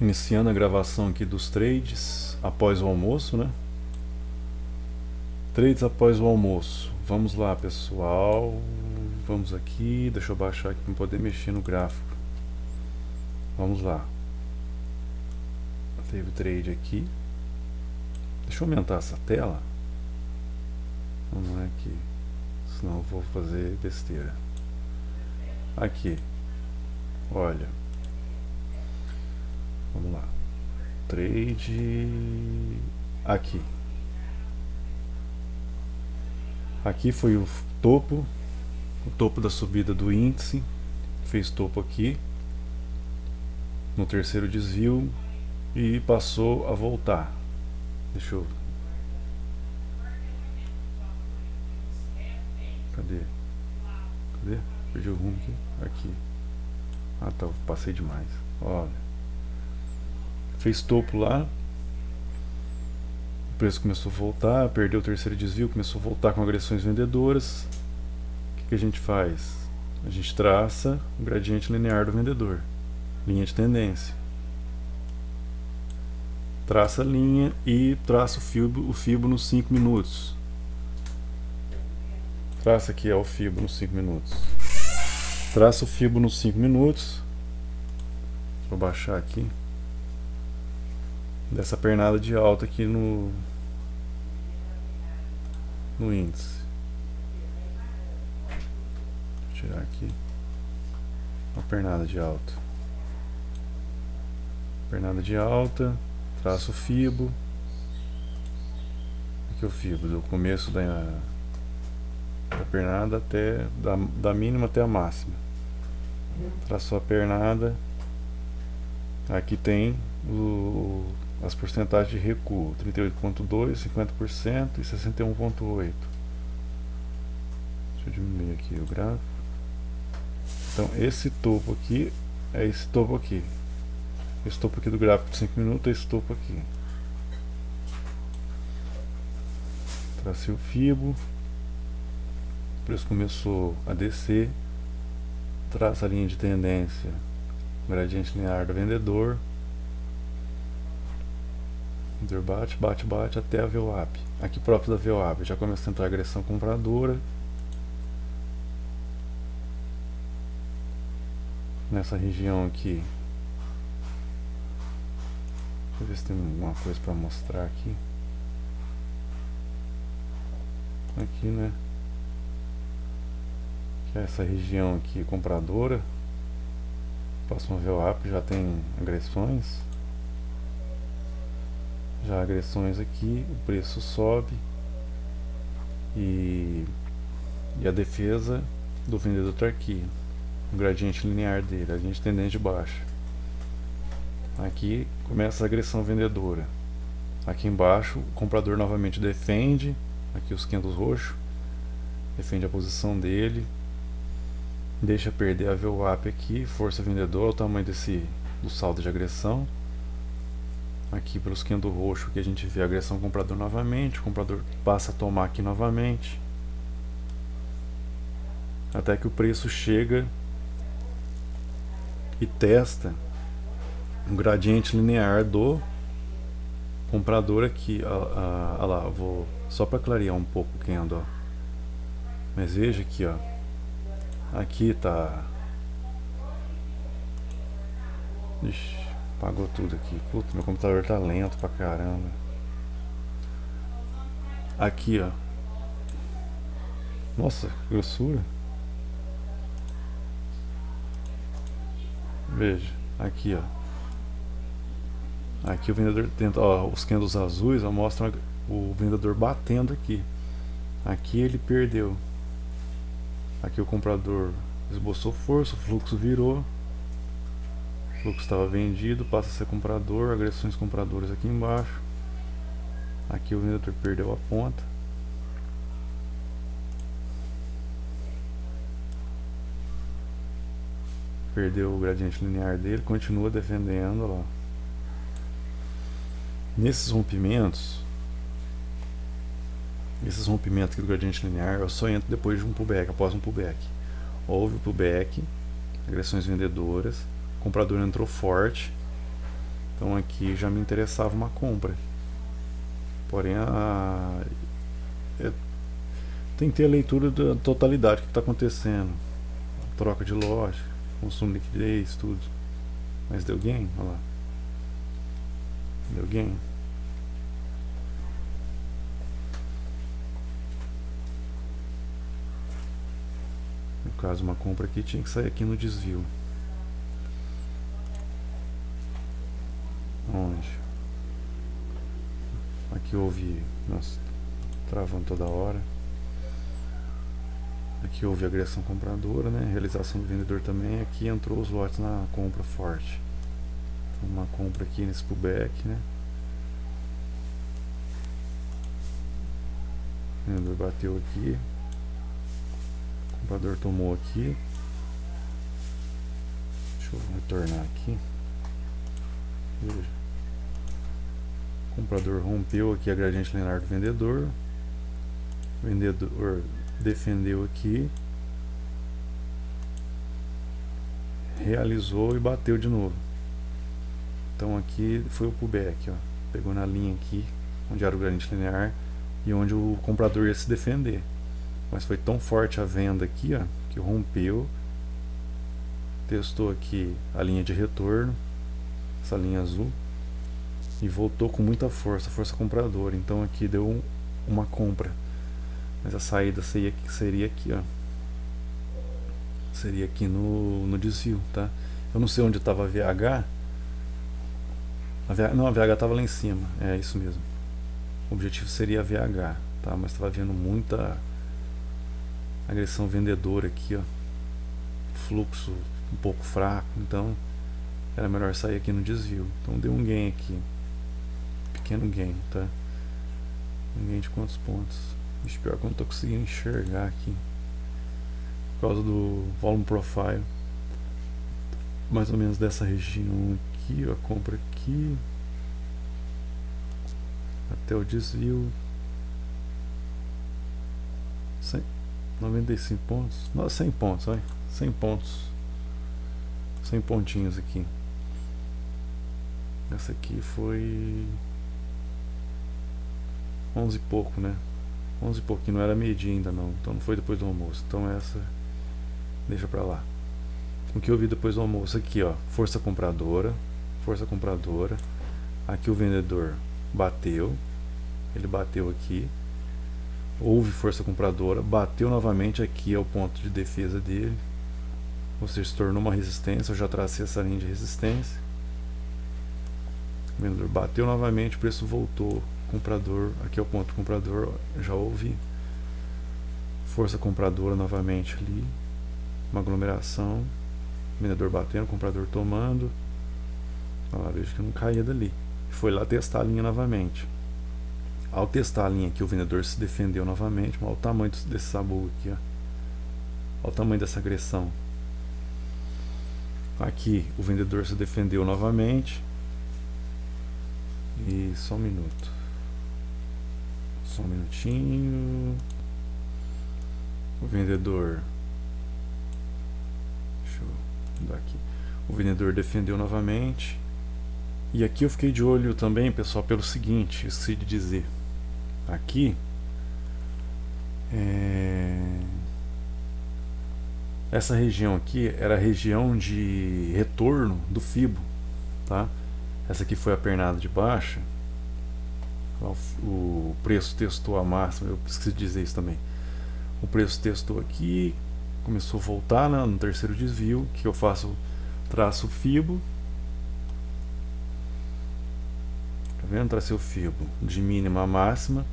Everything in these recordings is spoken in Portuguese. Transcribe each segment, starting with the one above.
Iniciando a gravação aqui dos trades após o almoço, né? Trades após o almoço. Vamos lá, pessoal. Vamos aqui. Deixa eu baixar aqui para poder mexer no gráfico. Vamos lá. Teve trade aqui. Deixa eu aumentar essa tela. Vamos lá aqui. Senão eu vou fazer besteira. Aqui. Olha. Vamos lá. Trade. Aqui. Aqui foi o topo da subida do índice, fez topo aqui no terceiro desvio e passou a voltar. Deixa eu... Cadê? Perdi o rumo aqui. Aqui. Ah, tá, passei demais. Olha. Fez topo lá. O preço começou a voltar, perdeu o terceiro desvio, começou a voltar com agressões vendedoras. O que a gente faz? A gente traça o gradiente linear do vendedor, linha de tendência. Traça a linha e traça o Fibo nos 5 minutos. Traça aqui o Fibo nos 5 minutos. Traça o Fibo nos 5 minutos. Vou baixar aqui. Dessa pernada de alta aqui no índice. Vou tirar aqui uma pernada de alta. Pernada de alta, traço o Fibo. Aqui o Fibo do começo da pernada até da mínima até a máxima. Traço a pernada. Aqui tem as porcentagens de recuo, 38,2%, 50% e 61,8%. Deixa eu diminuir aqui o gráfico. Então esse topo aqui é esse topo aqui. Esse topo aqui do gráfico de 5 minutos é esse topo aqui. Tracei o Fibo. O preço começou a descer. Traça a linha de tendência, gradiente linear do vendedor. Bate até a VWAP. Aqui próprio da VWAP já começa a entrar a agressão compradora. Nessa região aqui. Deixa eu ver se tem alguma coisa para mostrar aqui. Aqui, né? Que é essa região aqui compradora. Próximo VWAP já tem agressões. Já agressões aqui, o preço sobe e a defesa do vendedor está aqui, o gradiente linear dele, a gente tendente de baixa. Aqui começa a agressão vendedora. Aqui embaixo o comprador novamente defende, aqui os candles roxos, defende a posição dele, deixa perder a VWAP aqui, força vendedora, o tamanho do saldo de agressão. Aqui pelos candles roxos que a gente vê a agressão comprador novamente, o comprador passa a tomar aqui novamente, até que o preço chega e testa um gradiente linear do comprador aqui. Olha lá, vou só para clarear um pouco o candle, ó. Mas veja aqui, ó, aqui tá, ixi, apagou tudo aqui. Puta, meu computador tá lento pra caramba. Aqui, ó. Nossa, que grossura. Veja, aqui, ó. Aqui o vendedor tenta, ó, os candles azuis ó, mostram o vendedor batendo aqui. Aqui ele perdeu. Aqui o comprador esboçou força, o fluxo virou. O fluxo estava vendido, passa a ser comprador, agressões compradoras aqui embaixo. Aqui o vendedor perdeu a ponta. Perdeu o gradiente linear dele, continua defendendo, ó lá. Nesses rompimentos aqui do gradiente linear, eu só entro depois de um pullback, após um pullback. Houve o pullback, agressões vendedoras, o comprador entrou forte, Então aqui já me interessava uma compra. Porém, tem que ter a leitura da totalidade, o que está acontecendo. Troca de loja, consumo de liquidez, tudo. Mas deu gain, olha lá. Deu gain. No caso, uma compra aqui tinha que sair aqui no desvio. Onde? Aqui houve... Nossa, travando toda hora. Aqui houve agressão compradora, né? Realização do vendedor também. Aqui entrou os lotes na compra forte. Então, uma compra aqui nesse pullback, né? O vendedor bateu aqui. O comprador tomou aqui. Deixa eu retornar aqui. Veja. O comprador rompeu aqui a gradiente linear do vendedor. O vendedor defendeu aqui, realizou e bateu de novo. Então aqui foi o pullback, ó. Pegou na linha aqui, onde era o gradiente linear e onde o comprador ia se defender. Mas foi tão forte a venda aqui, ó, que rompeu, testou aqui a linha de retorno, essa linha azul, e voltou com muita força compradora. Então aqui deu uma compra. Mas a saída seria aqui, ó. Seria aqui no desvio, tá? Eu não sei onde estava a VH. Não, a VH estava lá em cima. É isso mesmo. O objetivo seria a VH, tá? Mas estava vendo muita agressão vendedora aqui, ó. Fluxo um pouco fraco, então era melhor sair aqui no desvio. Então deu um gain aqui. Pequeno gain, tá? Um gain de quantos pontos? Acho pior que eu não estou conseguindo enxergar aqui por causa do volume profile. Mais ou menos dessa região aqui, ó, compra aqui até o desvio. 95 pontos, não, 100 pontos, vai, 100 pontos, 100 pontinhos aqui. Essa aqui foi 11 e pouco, né? 11 e pouquinho, não era meio-dia ainda não, então não foi depois do almoço. Então essa deixa pra lá. O que eu vi depois do almoço aqui, ó, força compradora. Aqui o vendedor bateu, ele bateu aqui, houve força compradora, bateu novamente, aqui é o ponto de defesa dele, ou seja, se tornou uma resistência. Eu já tracei essa linha de resistência. O vendedor bateu novamente, o preço voltou. Comprador, aqui é o ponto comprador, já houve força compradora novamente ali, uma aglomeração, vendedor batendo, comprador tomando. Olha lá, veja que não caía dali, foi lá testar a linha novamente. Ao testar a linha aqui, o vendedor se defendeu novamente. Olha o tamanho desse sabu aqui, ó. Olha o tamanho dessa agressão. Aqui o vendedor se defendeu novamente. E só um minuto. Só um minutinho. O vendedor... Deixa eu mudar aqui. O vendedor defendeu novamente. E aqui eu fiquei de olho também, pessoal, pelo seguinte, esqueci de dizer. Aqui essa região aqui era a região de retorno do Fibo, tá? Essa aqui foi a pernada de baixa. O preço testou a máxima, eu esqueci de dizer isso também. O preço testou aqui, começou a voltar, né, no terceiro desvio, que eu faço, traço o Fibo. Tá vendo? Tracei o Fibo de mínima a máxima.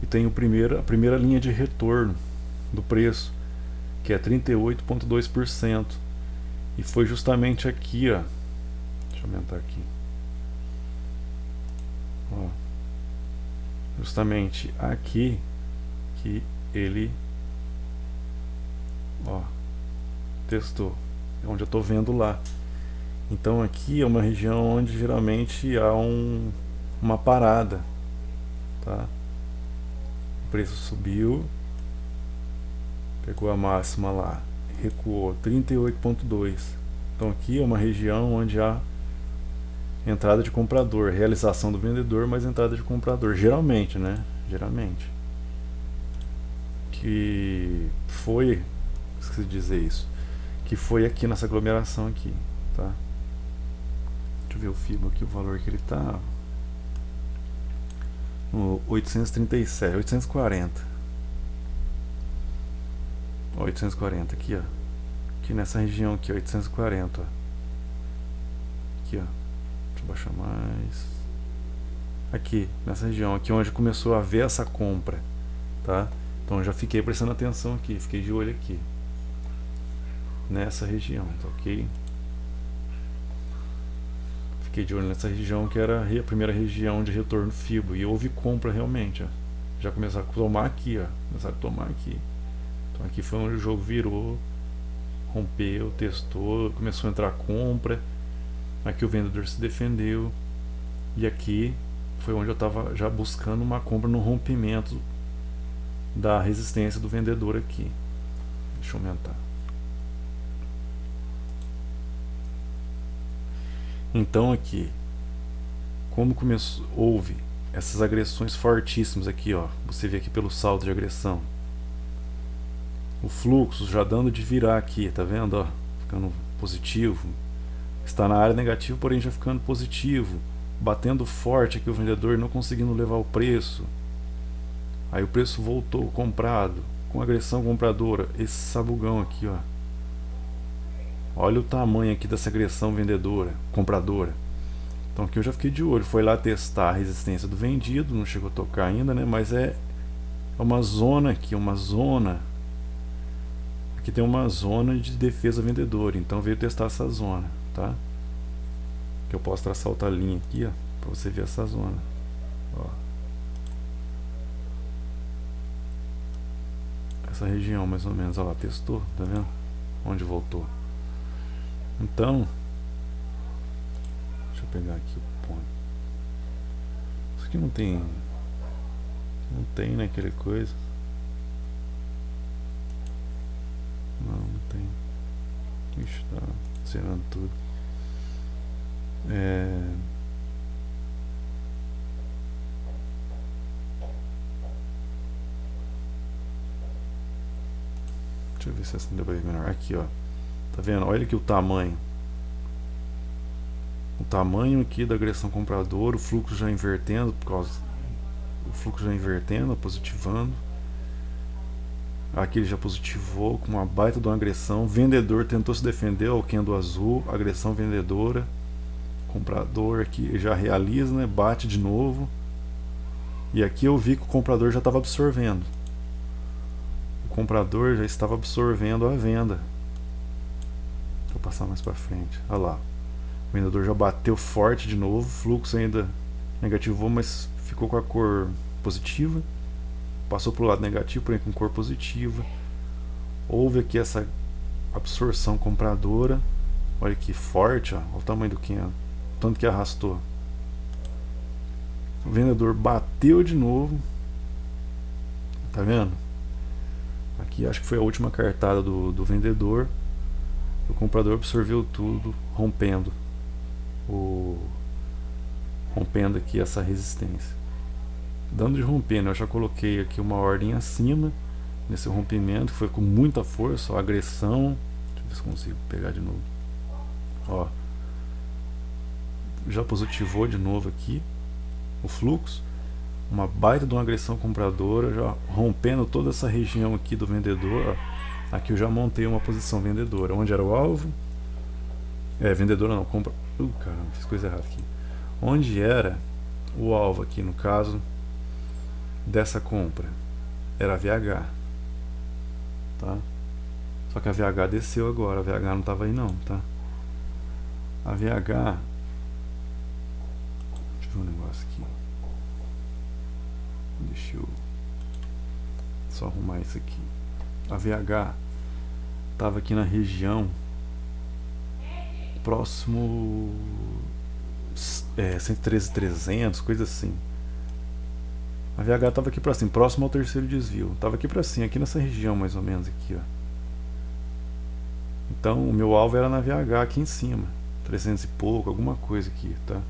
E tem a primeira linha de retorno do preço, que é 38,2%. E foi justamente aqui, ó. Deixa eu aumentar aqui. Ó. Justamente aqui que ele, ó, testou. É onde eu estou vendo lá. Então aqui é uma região onde geralmente há uma parada, tá? O preço subiu, pegou a máxima lá, recuou 38,2. Então aqui é uma região onde há entrada de comprador, realização do vendedor, mais entrada de comprador, geralmente, né? Geralmente. Que foi, esqueci de dizer isso, que foi aqui nessa aglomeração aqui, tá? Deixa eu ver o FIBO aqui, o valor que ele tá. No 837, 840. Ó, 840 aqui, ó. Aqui nessa região aqui, 840, ó. Aqui, ó. Deixa eu baixar mais. Aqui, nessa região, aqui onde começou a ver essa compra, tá? Então eu já fiquei prestando atenção aqui, fiquei de olho aqui. Nessa região, tá ok? Fiquei de olho nessa região que era a primeira região de retorno FIBO. E houve compra realmente, ó. Já começaram a tomar aqui, ó. Começaram a tomar aqui. Então aqui foi onde o jogo virou, rompeu, testou, começou a entrar compra. Aqui o vendedor se defendeu. E aqui foi onde eu estava já buscando uma compra no rompimento da resistência do vendedor aqui. Deixa eu aumentar. Então aqui, como começou, houve essas agressões fortíssimas aqui, ó. Você vê aqui pelo saldo de agressão. O fluxo já dando de virar aqui, tá vendo, ó? Ficando positivo. Está na área negativa, porém já ficando positivo. Batendo forte aqui o vendedor, não conseguindo levar o preço. Aí o preço voltou comprado, com agressão compradora. Esse sabugão aqui, ó. Olha o tamanho aqui dessa agressão vendedora, compradora. Então aqui eu já fiquei de olho. Foi lá testar a resistência do vendido, não chegou a tocar ainda, né? Mas é uma zona aqui, uma zona. Aqui tem uma zona de defesa vendedora, então veio testar essa zona, tá? Que eu posso traçar outra linha aqui, ó, pra você ver essa zona. Ó. Essa região mais ou menos, ó lá, testou, tá vendo? Onde voltou. Então, deixa eu pegar aqui o ponto. Isso aqui não tem, né, aquele coisa. Não tem. Ixi, tá zerando tudo. Deixa eu ver se essa deu pra ver menor. Aqui, ó. Tá vendo? Olha aqui o tamanho. O tamanho aqui da agressão compradora, o fluxo já invertendo, por causa. O fluxo já invertendo, positivando. Aqui ele já positivou com uma baita de uma agressão. Vendedor tentou se defender, o candle azul, agressão vendedora. Comprador aqui já realiza, né? Bate de novo. E aqui eu vi que o comprador já estava absorvendo. O comprador já estava absorvendo a venda. Vou passar mais para frente. Olha lá. O vendedor já bateu forte de novo. Fluxo ainda negativou, mas ficou com a cor positiva. Passou para o lado negativo, porém com cor positiva. Houve aqui essa absorção compradora. Olha que forte, ó. Olha o tamanho do candle. Tanto que arrastou. O vendedor bateu de novo. Tá vendo? Aqui acho que foi a última cartada do vendedor. O comprador absorveu tudo, rompendo aqui essa resistência. Dando de romper, né? Eu já coloquei aqui uma ordem acima nesse rompimento, foi com muita força, ó, agressão. Deixa eu ver se consigo pegar de novo. Ó, já positivou de novo aqui o fluxo, uma baita de uma agressão compradora, já rompendo toda essa região aqui do vendedor. Ó. Aqui eu já montei uma posição vendedora. Onde era o alvo? Vendedora não, compra. Caramba, fiz coisa errada aqui. Onde era o alvo aqui, no caso dessa compra? Era a VH. Tá? Só que a VH desceu agora, a VH não estava aí não, tá? A VH... Deixa eu ver um negócio aqui. Deixa eu só arrumar isso aqui. A VH estava aqui na região próximo 113.300, coisa assim. A VH estava aqui para cima, próximo ao terceiro desvio. Estava aqui para cima, aqui nessa região mais ou menos aqui, ó. Então o meu alvo era na VH aqui em cima, 300 e pouco, alguma coisa aqui, tá?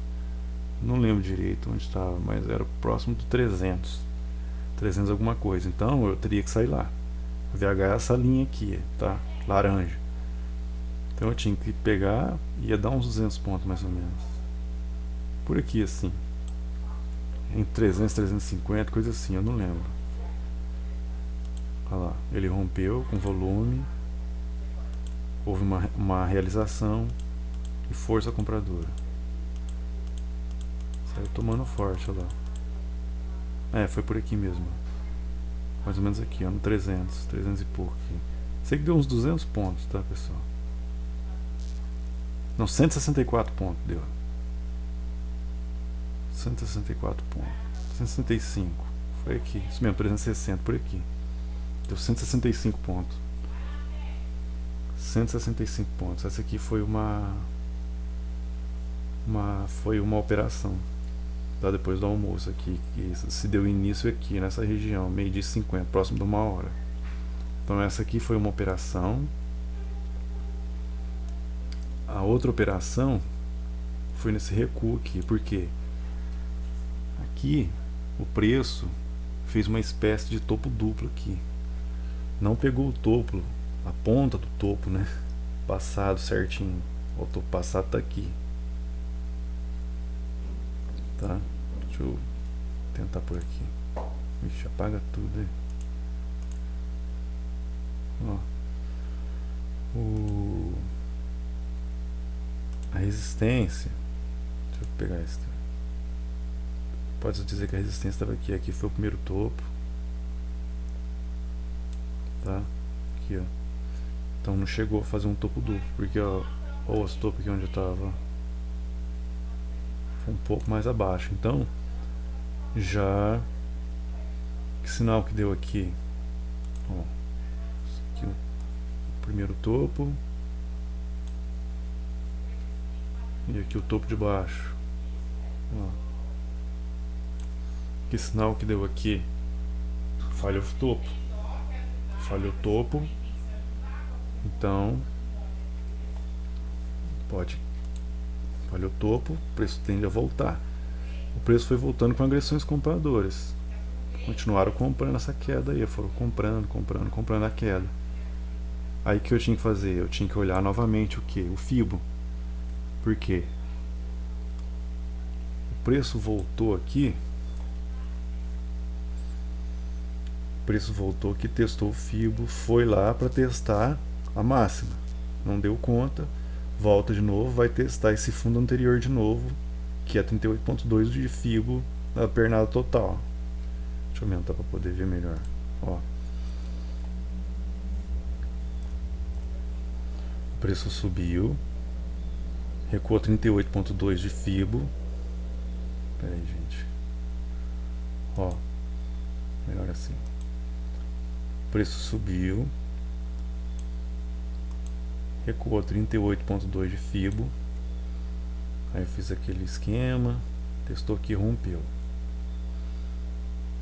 não lembro direito onde estava, mas era próximo do 300 alguma coisa. Então eu teria que sair lá. VH é essa linha aqui, tá? Laranja. Então eu tinha que pegar, ia dar uns 200 pontos mais ou menos. Por aqui assim. Em 300, 350, coisa assim, eu não lembro. Olha lá, ele rompeu com volume. Houve uma realização e força compradora. Saiu tomando forte, olha lá. É, foi por aqui mesmo. Mais ou menos aqui, ó, no 300 e pouco aqui. Sei que deu uns 200 pontos, tá, pessoal? Não, 164 pontos deu. 164 pontos. 165. Foi aqui. Isso mesmo, 360, por aqui. Deu 165 pontos. 165 pontos. Essa aqui foi uma operação, tá? Depois do almoço aqui, que se deu início aqui nessa região, 12h50, próximo de 1 hora. Então essa aqui foi uma operação. A outra operação foi nesse recuo aqui, porque aqui o preço fez uma espécie de topo duplo aqui. Não pegou o topo, a ponta do topo, né? Passado certinho. O topo passado tá aqui. Tá? Deixa eu tentar por aqui. Ixi, apaga tudo aí. Ó. A resistência. Deixa eu pegar esse. Pode dizer que a resistência estava aqui. Aqui foi o primeiro topo. Tá? Aqui, ó. Então não chegou a fazer um topo duplo. Porque, ó, os topos aqui onde eu tava foi um pouco mais abaixo. Então, já. Que sinal que deu aqui? Ó. Aqui o primeiro topo. E aqui o topo de baixo. Ó. Que sinal que deu aqui? Falhou o topo. Falhou o topo. Então, falhou o topo, o preço tende a voltar. O preço foi voltando com agressões compradoras. Continuaram comprando essa queda aí, foram comprando a queda. Aí o que eu tinha que fazer? Eu tinha que olhar novamente o que? O FIBO. Por quê? O preço voltou aqui. O preço voltou aqui, testou o FIBO, foi lá para testar a máxima. Não deu conta, volta de novo, vai testar esse fundo anterior de novo, que é 38.2 de FIBO da pernada total. Deixa eu aumentar para poder ver melhor. Ó. O preço subiu, recuou 38.2 de FIBO. Pera aí, gente. Ó, melhor assim. O preço subiu, recuou 38.2 de FIBO. Aí eu fiz aquele esquema, testou aqui, rompeu.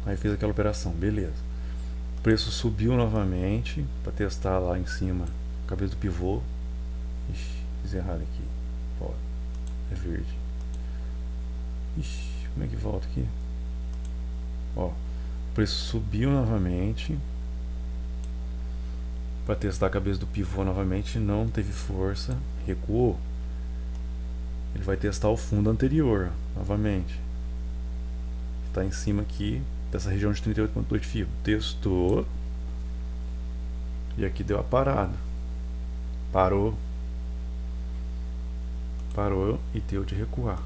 Aí fiz aquela operação, beleza. O preço subiu novamente para testar lá em cima, cabeça do pivô. Ixi, fiz errado aqui. Ó, é verde. Ixi, como é que volta aqui? Ó, o preço subiu novamente para testar a cabeça do pivô novamente, não teve força, recuou. Ele vai testar o fundo anterior novamente. Está em cima aqui dessa região de 38.2 de FIBO. Testou. E aqui deu a parada. Parou e deu de recuar.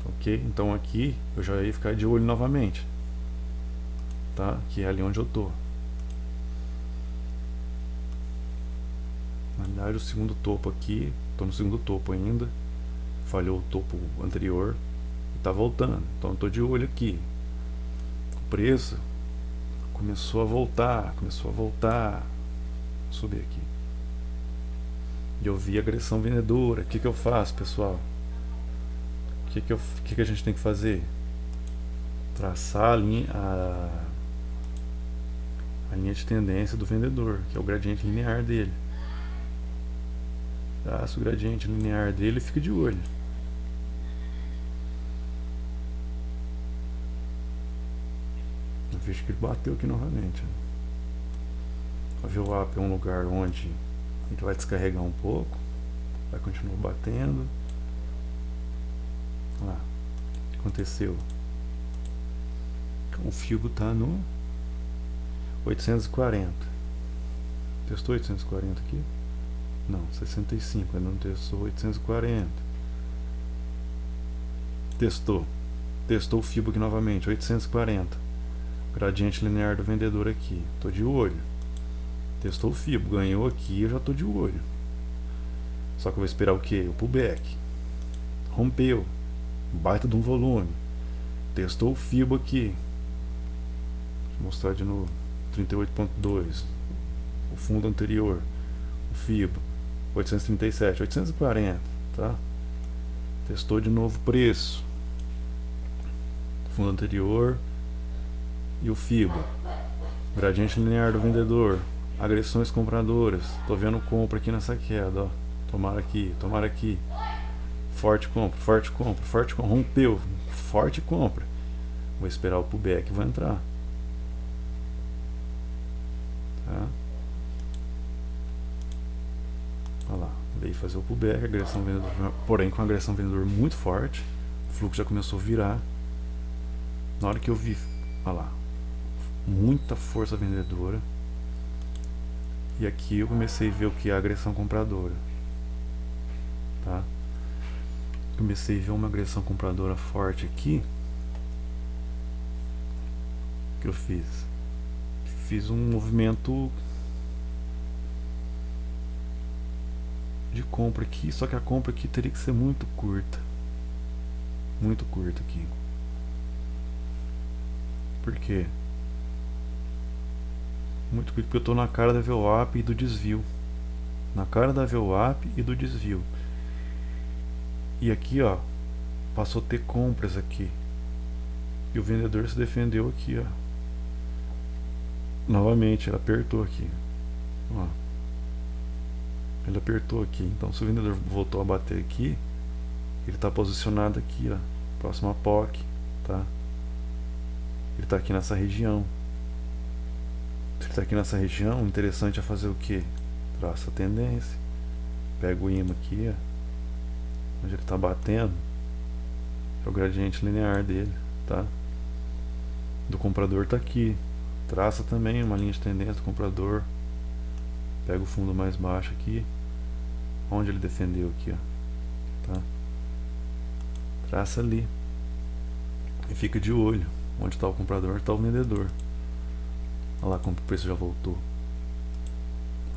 Ok? Então aqui eu já ia ficar de olho novamente. Tá? Que é ali onde eu tô. Na verdade, o segundo topo aqui, estou no segundo topo ainda, falhou o topo anterior e está voltando, então eu estou de olho aqui. O preço começou a voltar, subir aqui. E eu vi agressão vendedora. O que eu faço, pessoal? O que a gente tem que fazer? Traçar a linha de tendência do vendedor, que é o gradiente linear dele. Traça o gradiente linear dele e fica de olho. vejo que ele bateu aqui novamente. A VWAP é um lugar onde ele vai descarregar um pouco, vai continuar batendo. Olha lá, o que aconteceu? O fibo está no 840. Testou 840 aqui? Não, 65, ainda não testou 840. Testou o fibo aqui novamente, 840. Gradiente linear do vendedor aqui, tô de olho. Testou o fibo, ganhou aqui, eu já tô de olho. Só que eu vou esperar o que? O pullback. Rompeu, baita de um volume. Testou o fibo aqui. Deixa eu mostrar de novo. 38.2. O fundo anterior. O fibo. 837, 840, tá? Testou de novo o preço. Fundo anterior e o fibo. Gradiente linear do vendedor. Agressões compradoras. Tô vendo compra aqui nessa queda, ó. Tomara aqui, tomara aqui. Forte compra, forte compra, forte compra. Rompeu, forte compra. Vou esperar o pullback e vou entrar. Tá? Olha lá, veio fazer o pullback, agressão vendedor, porém com agressão vendedor muito forte. O fluxo já começou a virar. Na hora que eu vi, olha lá, muita força vendedora. E aqui eu comecei a ver o que é agressão compradora. Tá? Comecei a ver uma agressão compradora forte aqui. O que eu fiz? Fiz um movimento de compra aqui, só que a compra aqui teria que ser muito curta. Muito curta aqui. Por quê? Muito curta porque eu estou na cara da VWAP e do desvio. Na cara da VWAP e do desvio. E aqui, ó, passou a ter compras aqui. E o vendedor se defendeu aqui, ó. Novamente, ele apertou aqui. Ó. Ele apertou aqui. Então, se o vendedor voltou a bater aqui, ele está posicionado aqui, ó. Próximo a POC, tá? Ele está aqui nessa região. Se ele está aqui nessa região, o interessante é fazer o que? Traça a tendência. Pega o imã aqui, ó. Onde ele está batendo é o gradiente linear dele, tá? Do comprador está aqui. Traça também uma linha de tendência do comprador. Pega o fundo mais baixo aqui. Onde ele defendeu aqui, ó. Tá? Traça ali. E fica de olho. Onde está o comprador, está o vendedor. Olha lá como o preço já voltou.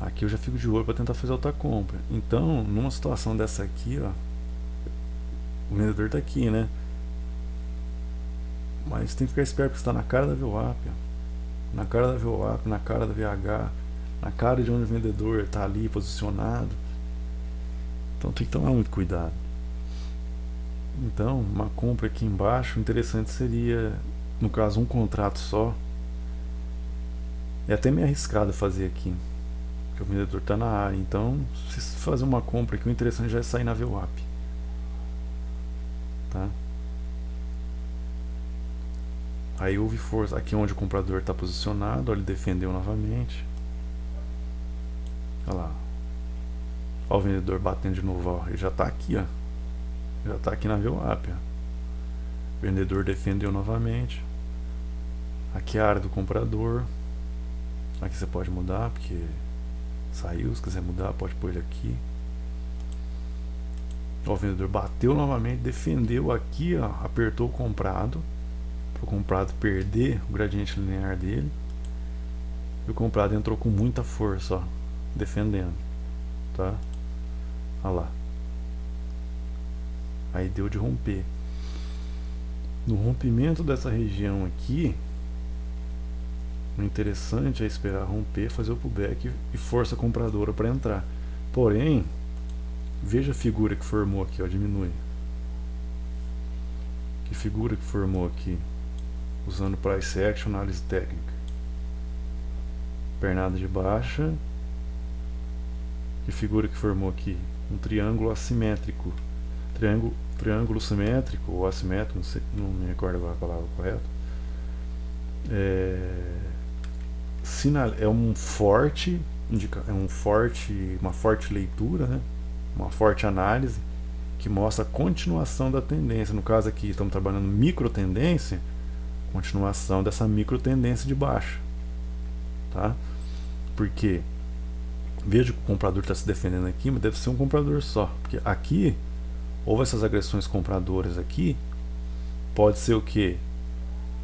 Aqui eu já fico de olho para tentar fazer outra compra. Então, numa situação dessa aqui, ó, o vendedor está aqui, né? Mas tem que ficar esperto porque está na cara da VWAP, ó. Na cara da VWAP, na cara da VH, na cara de onde o vendedor está ali posicionado. Então tem que tomar muito cuidado. Então, uma compra aqui embaixo, interessante seria, no caso, um contrato só. É até meio arriscado fazer aqui, porque o vendedor está na área. Então, se fazer uma compra aqui, o interessante já é sair na VWAP. Tá? Aí houve força aqui onde o comprador está posicionado, ó, ele defendeu novamente. Olha lá. Ó, o vendedor batendo de novo, ó, ele já está aqui, ó. Já está aqui na VWAP, ó. O vendedor defendeu novamente. Aqui é a área do comprador. Aqui você pode mudar, porque saiu, se quiser mudar pode pôr ele aqui. Ó, o vendedor bateu novamente, defendeu aqui, ó, apertou o comprado, para o comprado perder o gradiente linear dele. E o comprado entrou com muita força, ó, defendendo, tá? Olha lá. Aí deu de romper. No rompimento dessa região aqui, o interessante é esperar romper, fazer o pullback e força compradora para entrar. Porém, veja a figura que formou aqui, ó, diminui. Que figura que formou aqui, usando price action, análise técnica. Pernada de baixa. Que figura que formou aqui? Um triângulo assimétrico. Triângulo simétrico ou assimétrico, não sei, não me recordo agora a palavra correta. é um forte, uma forte leitura, né? Uma forte análise que mostra a continuação da tendência. No caso aqui estamos trabalhando micro tendência, continuação dessa micro tendência de baixa, tá? Porque veja que o comprador está se defendendo aqui, mas deve ser um comprador só, porque aqui houve essas agressões compradoras aqui. Pode ser o que?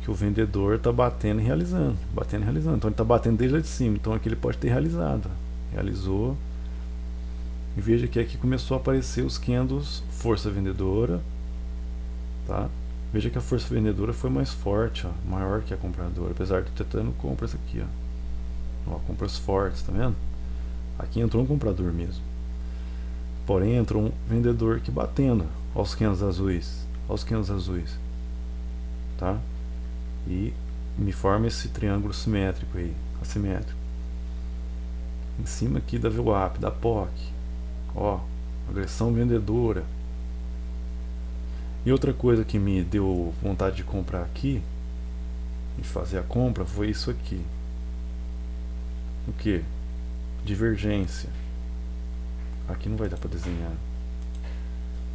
Que o vendedor está batendo e realizando. Batendo e realizando. Então ele está batendo desde lá de cima. Então aqui ele pode ter realizado. Realizou. E veja que aqui começou a aparecer os candles força vendedora. Tá? Veja que a força vendedora foi mais forte, ó, maior que a compradora. Apesar de ter tendo compras aqui. Ó, compras fortes, tá vendo? Aqui entrou um comprador mesmo. Porém entrou um vendedor aqui batendo. Olha os candles azuis. Olha os candles azuis. Tá? E me forma esse triângulo simétrico aí, assimétrico. Em cima aqui da VWAP, da POC. Ó, agressão vendedora. E outra coisa que me deu vontade de comprar aqui, de fazer a compra, foi isso aqui. O que? Divergência. Aqui não vai dar para desenhar.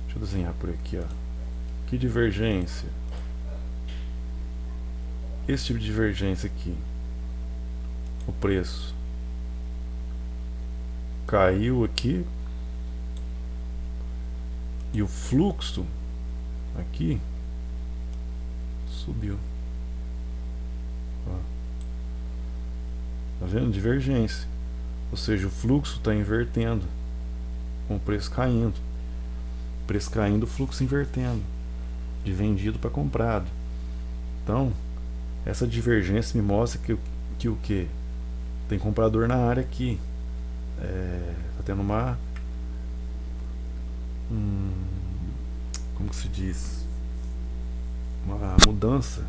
Deixa eu desenhar por aqui, ó. Que divergência? Esse tipo de divergência aqui, o preço caiu aqui e o fluxo aqui subiu. Ó. Tá vendo? Divergência. Ou seja, o fluxo está invertendo com o preço caindo. O preço caindo, o fluxo invertendo. De vendido para comprado. Então, essa divergência me mostra que o que? Tem comprador na área aqui. Tá tendo uma... como que se diz? Uma mudança.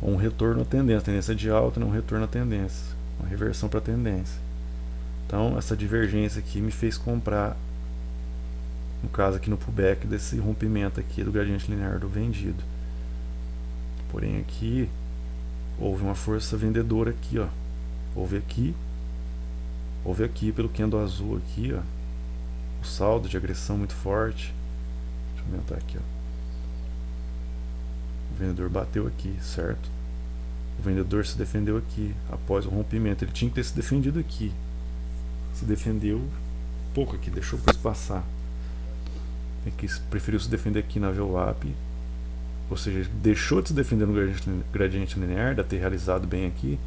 Um retorno à tendência. A tendência de alta, não um retorno à tendência. Uma reversão para a tendência. Então, essa divergência aqui me fez comprar, no caso aqui no pullback, desse rompimento aqui do gradiente linear do vendido. Porém aqui houve uma força vendedora aqui, ó. Houve aqui pelo candle azul aqui, ó. O saldo de agressão muito forte. Deixa eu aumentar aqui, ó. O vendedor bateu aqui, certo? O vendedor se defendeu aqui após o rompimento. Ele tinha que ter se defendido aqui. Se defendeu pouco aqui, deixou o preço passar. Preferiu se defender aqui na VWAP. Ou seja, deixou de se defender no gradiente linear, de ter realizado bem aqui,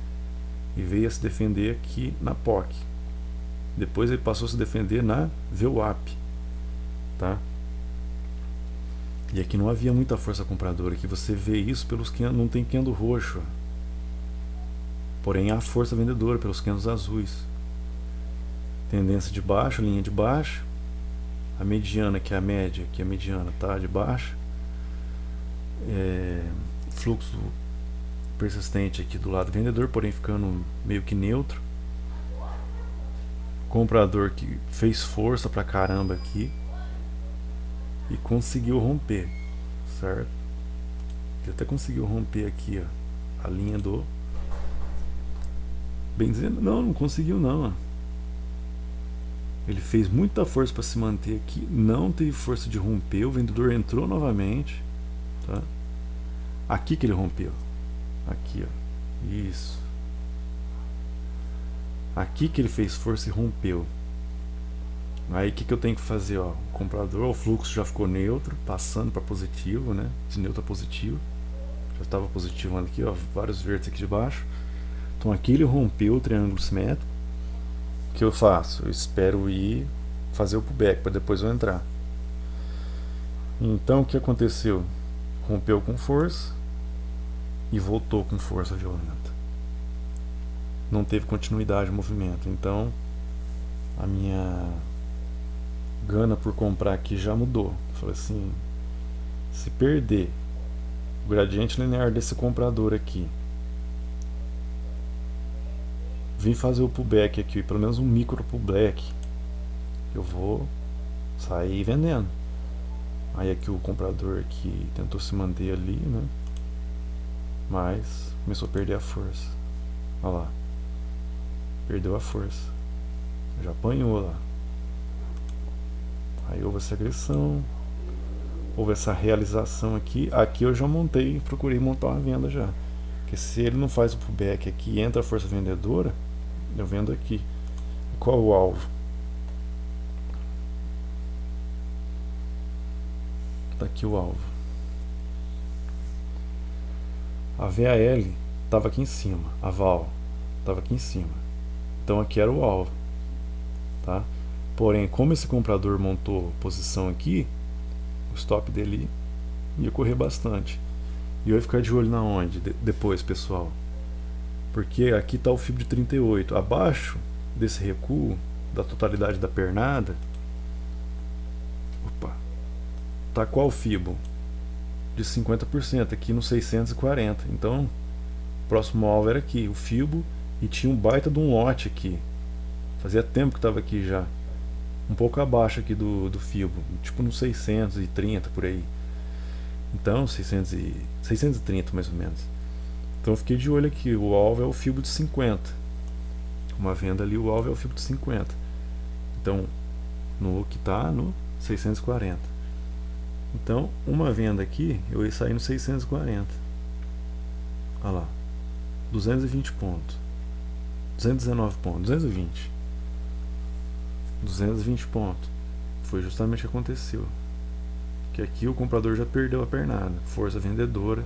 e veio a se defender aqui na POC. Depois ele passou a se defender na VWAP. Tá? E aqui não havia muita força compradora. Aqui você vê isso pelos candles, não tem candle roxo. Porém há força vendedora pelos candles azuis. Tendência de baixo, linha de baixo. A mediana, que é a média, que é a mediana, tá de baixo. Fluxo persistente aqui do lado vendedor, porém ficando meio que neutro. Comprador que fez força pra caramba aqui e conseguiu romper, certo? Ele até conseguiu romper aqui, ó, a linha do... Bem dizendo, não conseguiu não, ó. Ele fez muita força para se manter aqui, não teve força de romper, o vendedor entrou novamente, tá? Aqui que ele rompeu, aqui, ó, isso. Aqui que ele fez força e rompeu. Aí o que eu tenho que fazer, ó? O comprador, o fluxo já ficou neutro, passando para positivo, né? De neutro a positivo. Já estava positivo aqui, ó, vários verdes aqui de baixo. Então aqui ele rompeu o triângulo simétrico. O que eu faço? Eu espero ir fazer o pullback para depois eu entrar. Então o que aconteceu? Rompeu com força e voltou com força violenta. Não teve continuidade de movimento. Então a minha gana por comprar aqui já mudou. Falei assim, se perder o gradiente linear desse comprador aqui, vim fazer o pullback aqui, pelo menos um micro pullback, eu vou sair vendendo. Aí aqui o comprador aqui tentou se manter ali, né? mas começou a perder a força. Olha lá, perdeu a força, já apanhou lá. Aí houve essa agressão, houve essa realização aqui. Aqui eu já montei, procurei montar uma venda já. Porque se ele não faz o pullback aqui e entra a força vendedora, eu vendo aqui. Qual o alvo? Tá aqui o alvo. A VAL estava aqui em cima, a VAL estava aqui em cima. Então aqui era o alvo, tá? Porém, como esse comprador montou posição aqui, o stop dele ia correr bastante. E eu ia ficar de olho na onde depois, pessoal? Porque aqui está o FIBO de 38. Abaixo desse recuo, da totalidade da pernada, opa, tá qual o FIBO? De 50%, aqui no 640. Então, o próximo alvo era aqui, o FIBO, e tinha um baita de um lote aqui. Fazia tempo que estava aqui já. Um pouco abaixo aqui do FIBO, tipo no 630 por aí. Então, 630 mais ou menos. Então eu fiquei de olho aqui, o alvo é o FIBO de 50. Uma venda ali, o alvo é o FIBO de 50. Então, no que está no 640. Então, uma venda aqui, eu ia sair no 640. Olha lá, 220 pontos. 219 pontos, 220 pontos. Foi justamente o que aconteceu. Que aqui o comprador já perdeu a pernada, força vendedora.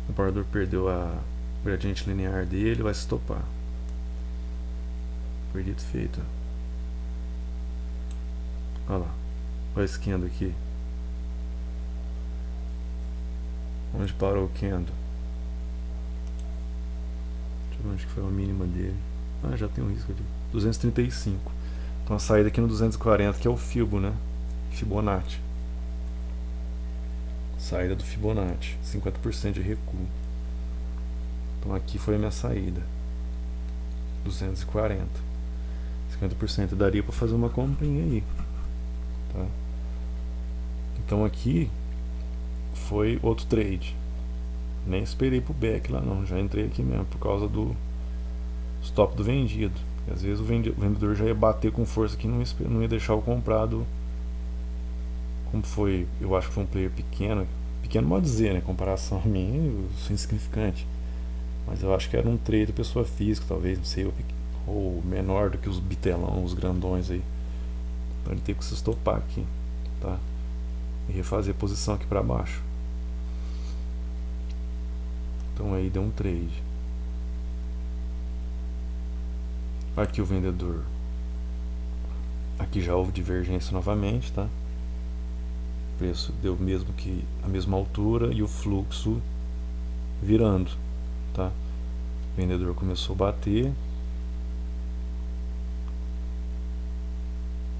O comprador perdeu a gradiente linear dele, vai se estopar. Perdido feito. Olha lá, olha esse candle aqui. Onde parou o candle? Deixa eu ver onde que foi a mínima dele. Ah, já tem um risco ali. 235. Então a saída aqui no 240, que é o FIBO, né? Fibonacci. Saída do Fibonacci, 50% de recuo. Então aqui foi a minha saída. 240. 50% daria para fazer uma comprinha aí, tá? Então aqui foi outro trade. Nem esperei pro back lá não, já entrei aqui mesmo por causa do stop do vendido. E às vezes o vendedor já ia bater com força aqui, não ia deixar o comprado. Como foi, eu acho que foi um player pequeno pode dizer, né, comparação a mim, eu sou insignificante, mas eu acho que era um trade pessoa física, talvez, não sei, ou menor do que os bitelão, os grandões aí. Então ele teve que se estopar aqui, tá? E refazer a posição aqui para baixo. Então aí deu um trade. Aqui o vendedor. Aqui já houve divergência novamente, tá? O preço deu mesmo que a mesma altura e o fluxo virando, tá? O vendedor começou a bater.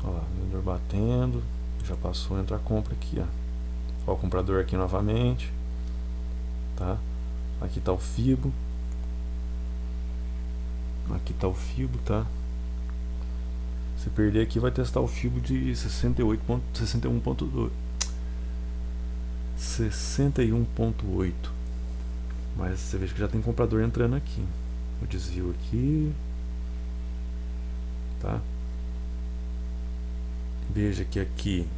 Olha lá, o vendedor batendo. Já passou a entrar a compra aqui, ó. Ó, o comprador aqui novamente, tá? Aqui tá o FIBO. Aqui tá o FIBO, tá? Se perder aqui vai testar o FIBO de 61.8. Mas você veja que já tem comprador entrando aqui. O desvio aqui, tá? Veja que aqui,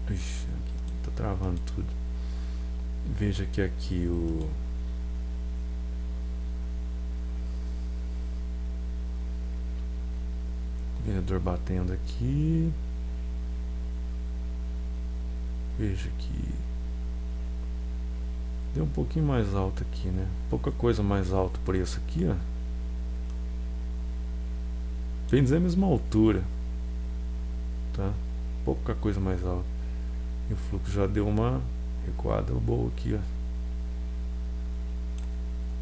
ixi, aqui tá travando tudo. Veja que aqui o vendedor batendo aqui. Veja que deu um pouquinho mais alto aqui, né? Pouca coisa mais alto por isso aqui, ó. Bem dizer a mesma altura, tá? Pouca coisa mais alta. E o fluxo já deu uma recuada boa aqui, ó.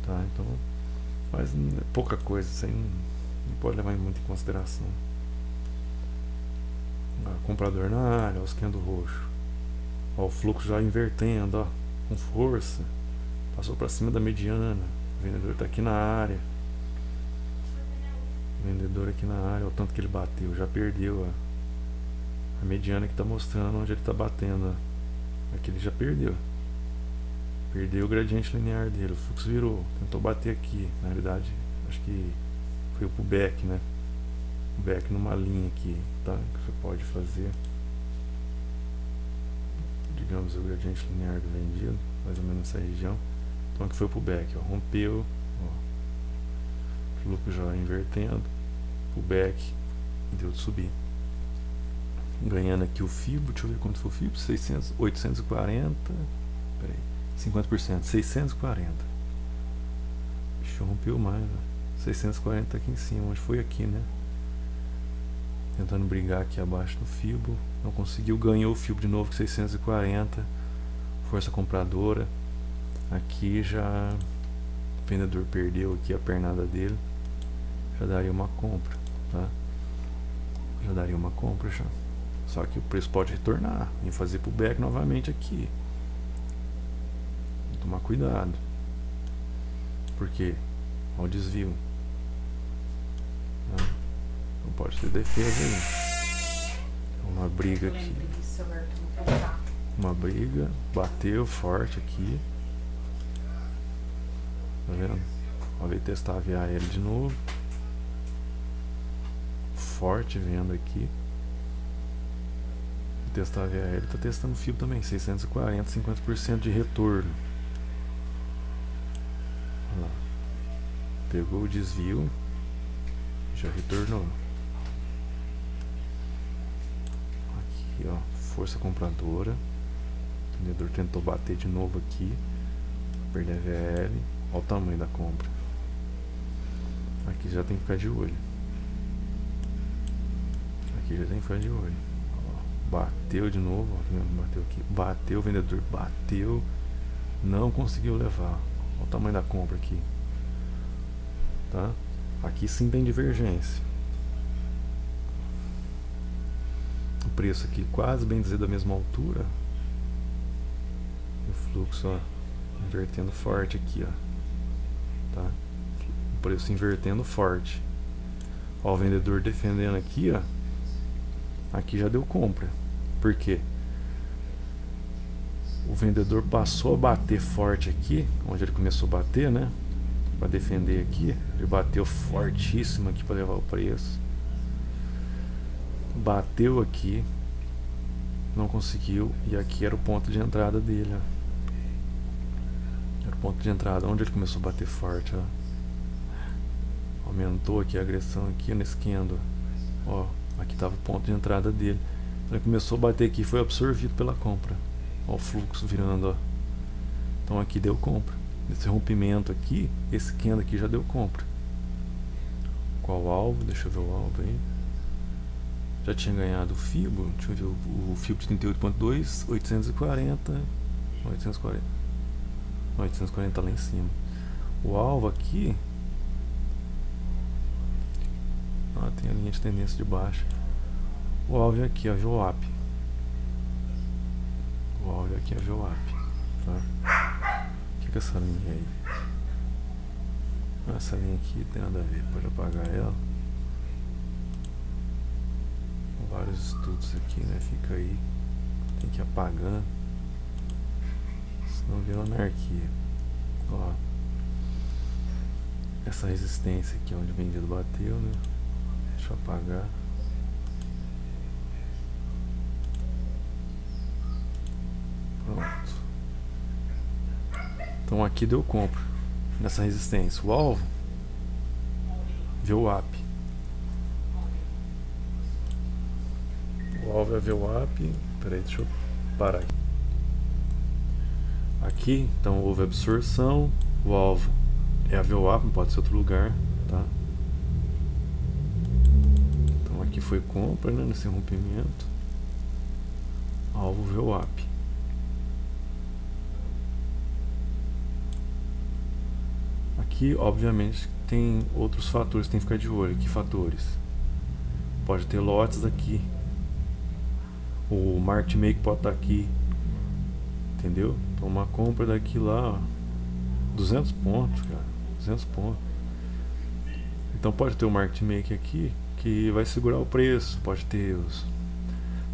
Tá, então, mas pouca coisa, isso aí não pode levar muito em consideração. Comprador na área, os candles roxo. Ó, o fluxo já invertendo, ó, com força. Passou para cima da mediana. O vendedor está aqui na área. O vendedor aqui na área, o tanto que ele bateu, já perdeu a mediana que está mostrando onde ele está batendo, ó. Aqui ele já perdeu. Perdeu o gradiente linear dele, o fluxo virou, tentou bater aqui. Na realidade, acho que foi pro back, né? O back numa linha aqui, tá? Que você pode fazer. Digamos o gradiente linear do vendido, mais ou menos nessa região. Então aqui foi pro back, ó, rompeu, ó, fluxo já invertendo, pro back, deu de subir. Ganhando aqui o FIBO, deixa eu ver quanto foi o FIBO, 600, 840, peraí, 50%, 640. Bicho, rompeu mais, ó. 640 aqui em cima, onde foi aqui, né? Tentando brigar aqui abaixo do FIBO, não conseguiu, ganhou o FIBO de novo com 640, força compradora. Aqui já o vendedor perdeu aqui a pernada dele, já daria uma compra, tá? Já daria uma compra já. Só que o preço pode retornar e fazer pullback novamente aqui. Tomar cuidado, porque olha o desvio, tá? Não pode ter defesa aí. Uma briga aqui, uma briga, bateu forte aqui, tá vendo? Olha, ele testar a VAL de novo, forte vendo aqui. Testar a VAL, ele tá testando o FIBO também, 640, 50% de retorno. Olha lá. Pegou o desvio, já retornou. Aqui, ó, força compradora. O vendedor tentou bater de novo aqui, perder a VL. Olha o tamanho da compra. Aqui já tem que ficar de olho. Aqui já tem que ficar de olho. Bateu de novo, ó, bateu aqui, bateu o vendedor, bateu, não conseguiu levar. Olha o tamanho da compra aqui, tá? Aqui sim tem divergência. O preço aqui quase, bem dizer, da mesma altura. O fluxo, ó, invertendo forte aqui, ó, tá? O preço invertendo forte. Ó, o vendedor defendendo aqui, ó. Aqui já deu compra. Por quê? O vendedor passou a bater forte aqui, onde ele começou a bater, né? Para defender aqui. Ele bateu fortíssimo aqui para levar o preço. Bateu aqui. Não conseguiu. E aqui era o ponto de entrada dele, ó. Era o ponto de entrada, onde ele começou a bater forte, ó. Aumentou aqui a agressão aqui nesse candle. Ó. Aqui estava o ponto de entrada dele. Ele começou a bater aqui e foi absorvido pela compra. Olha o fluxo virando, ó. Então aqui deu compra. Esse rompimento aqui, esse candle aqui já deu compra. Qual o alvo? Deixa eu ver o alvo aí. Já tinha ganhado o FIBO. Deixa eu ver o FIBO de 38.2, 840. 840. 840 lá em cima. O alvo aqui. Ah, tem a linha de tendência de baixo. O alvo é aqui, a VWAP. O alvo é aqui, a VWAP. Tá? O que é essa linha aí? Essa linha aqui tem nada a ver, pode apagar ela. Vários estudos aqui, né? Fica aí. Tem que ir apagando. Senão vira anarquia. Ó. Essa resistência aqui onde o vendido bateu, né? Deixa eu apagar. Pronto. Então aqui deu compra nessa resistência. O alvo VWAP. O alvo é VWAP. Peraí, deixa eu parar aqui. Aqui, então houve absorção. O alvo é a VWAP, não pode ser outro lugar, tá? Então aqui foi compra, né, nesse rompimento. Alvo VWAP. Aqui, obviamente, tem outros fatores que tem que ficar de olho. Que fatores? Pode ter lotes aqui. O market make pode estar aqui. Entendeu? Então uma compra daqui lá, ó, 200 pontos, cara. 200 pontos. Então pode ter o market make aqui que vai segurar o preço. Pode ter os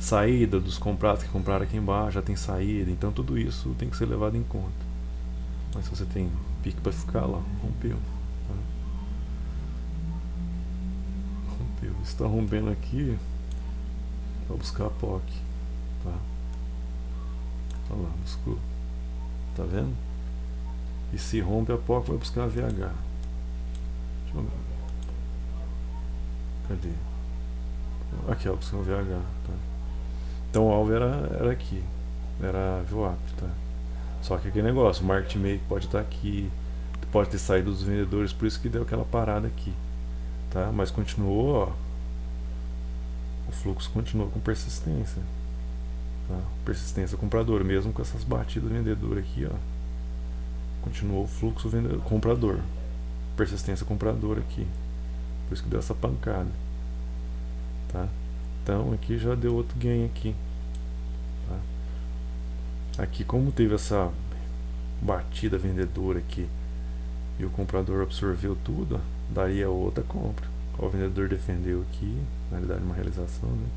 saída dos comprados que compraram aqui embaixo, já tem saída, então tudo isso tem que ser levado em conta. Mas se você tem pique para ficar lá, rompeu. Tá? Rompeu. Está rompendo aqui para buscar a POC. Tá? Olha lá, buscou. Tá vendo? E se rompe a POC, vai buscar a VH. Deixa eu... Cadê? Aqui, ó, buscando VH. Tá? Então o alvo era aqui. Era VWAP, tá? Só que aquele negócio, o market maker pode estar aqui, pode ter saído dos vendedores, por isso que deu aquela parada aqui, tá? Mas continuou, ó, o fluxo continuou com persistência, tá? Persistência compradora, mesmo com essas batidas vendedoras aqui, ó, continuou o fluxo comprador, persistência compradora aqui, por isso que deu essa pancada, tá? Então aqui já deu outro gain aqui, tá? Aqui, como teve essa batida vendedora aqui e o comprador absorveu tudo, daria outra compra. O vendedor defendeu aqui, na realidade uma realização, né?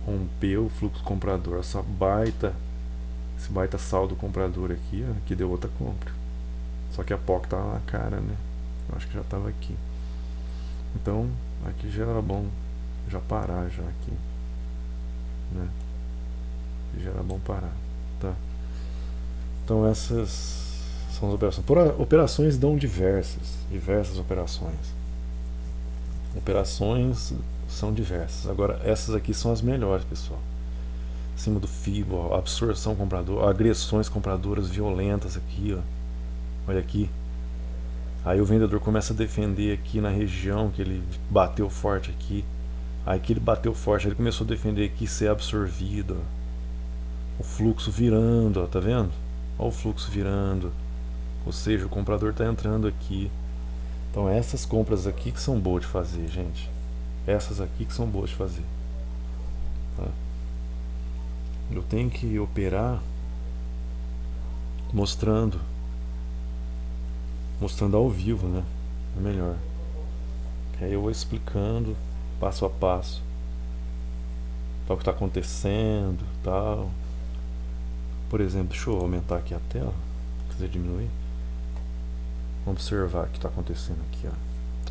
Rompeu o fluxo comprador, esse baita saldo comprador aqui, ó, que deu outra compra. Só que a POC tava na cara, né? Eu acho que já tava aqui. Então, aqui já era bom já parar já aqui, né? Já era bom parar, tá? Então essas são as operações. Operações dão diversas operações. Operações são diversas. Agora essas aqui são as melhores, pessoal. Acima do FIBO, ó, absorção compradora, agressões compradoras violentas aqui, ó. Olha aqui. Aí o vendedor começa a defender aqui na região que ele bateu forte aqui. Aí que ele bateu forte, ele começou a defender aqui ser absorvido, ó. O fluxo virando, ó, tá vendo? Olha o fluxo virando, ou seja, o comprador está entrando aqui. Então essas compras aqui que são boas de fazer, gente. Essas aqui que são boas de fazer, tá? Eu tenho que operar mostrando ao vivo, né? É melhor. Que aí eu vou explicando passo a passo o que está acontecendo, tal. Por exemplo, deixa eu aumentar aqui a tela, quiser diminuir. Vamos observar o que está acontecendo aqui, ó.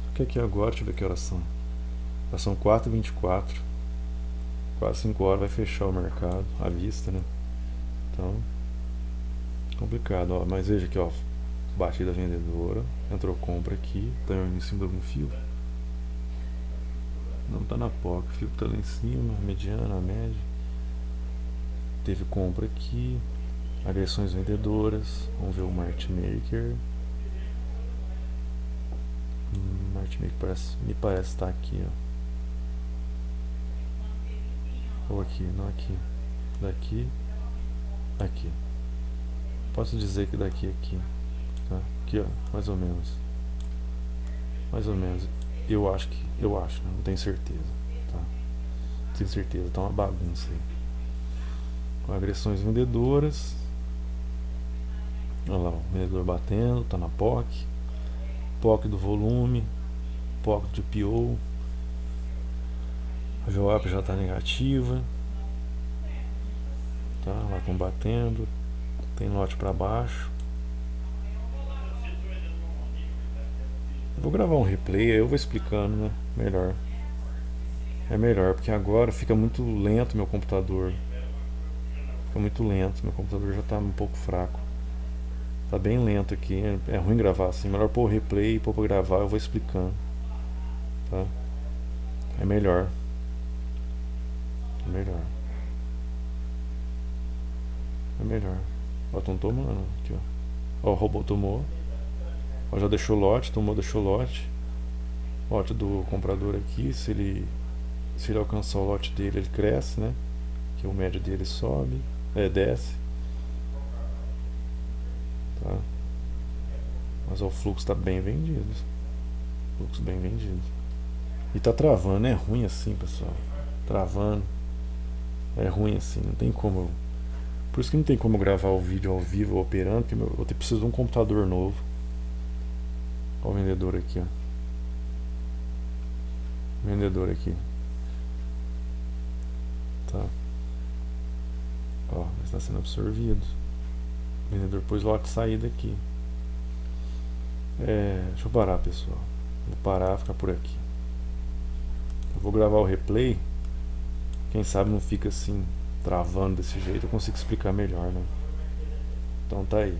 Porque aqui agora, deixa eu ver que horas são. Já são 4h24. Quase 5 horas vai fechar o mercado à vista, né? Então, complicado, ó. Mas veja aqui, ó. Batida vendedora, entrou compra aqui, tá em cima de um fio. Não tá na POC, o fio tá lá em cima, a mediana, a média. Teve compra aqui, agressões vendedoras. Vamos ver o market maker. Market maker me parece estar aqui, ó. Ou aqui, não aqui. Daqui, aqui. Posso dizer que daqui aqui, tá? Aqui, ó, mais ou menos. Mais ou menos. Eu acho, né? Não tenho certeza, tá? Não tenho certeza, tá uma bagunça aí. Agressões vendedoras. Olha lá, o vendedor batendo, tá na POC. POC do volume, POC de PO. A VWAP já está negativa, tá? Lá combatendo. Tem lote para baixo. Vou gravar um replay, aí eu vou explicando, né? Melhor. É melhor, porque agora fica muito lento meu computador. Fica muito lento, meu computador já está um pouco fraco. Tá bem lento aqui, é ruim gravar assim. Melhor pôr o replay e pôr pra gravar, eu vou explicando, tá? É melhor. É melhor. É melhor. Ó, estão tomando aqui, ó. Ó, o robô tomou. Ó, já deixou lote, tomou, deixou lote. Lote do comprador aqui, se ele alcançar o lote dele, ele cresce, né? Que o médio dele sobe, desce. Tá? Mas ó, o fluxo está bem vendido. Fluxo bem vendido. E tá travando, é ruim assim, pessoal. Travando. É ruim assim, não tem como. Por isso que não tem como gravar o vídeo ao vivo operando, porque eu preciso de um computador novo. Olha o vendedor aqui, ó. Vendedor aqui. Tá? Ó, está sendo absorvido. O vendedor pôs lote saída aqui. Deixa eu parar, pessoal. Vou parar, ficar por aqui. Eu vou gravar o replay. Quem sabe não fica assim, travando desse jeito. Eu consigo explicar melhor, né? Então tá aí.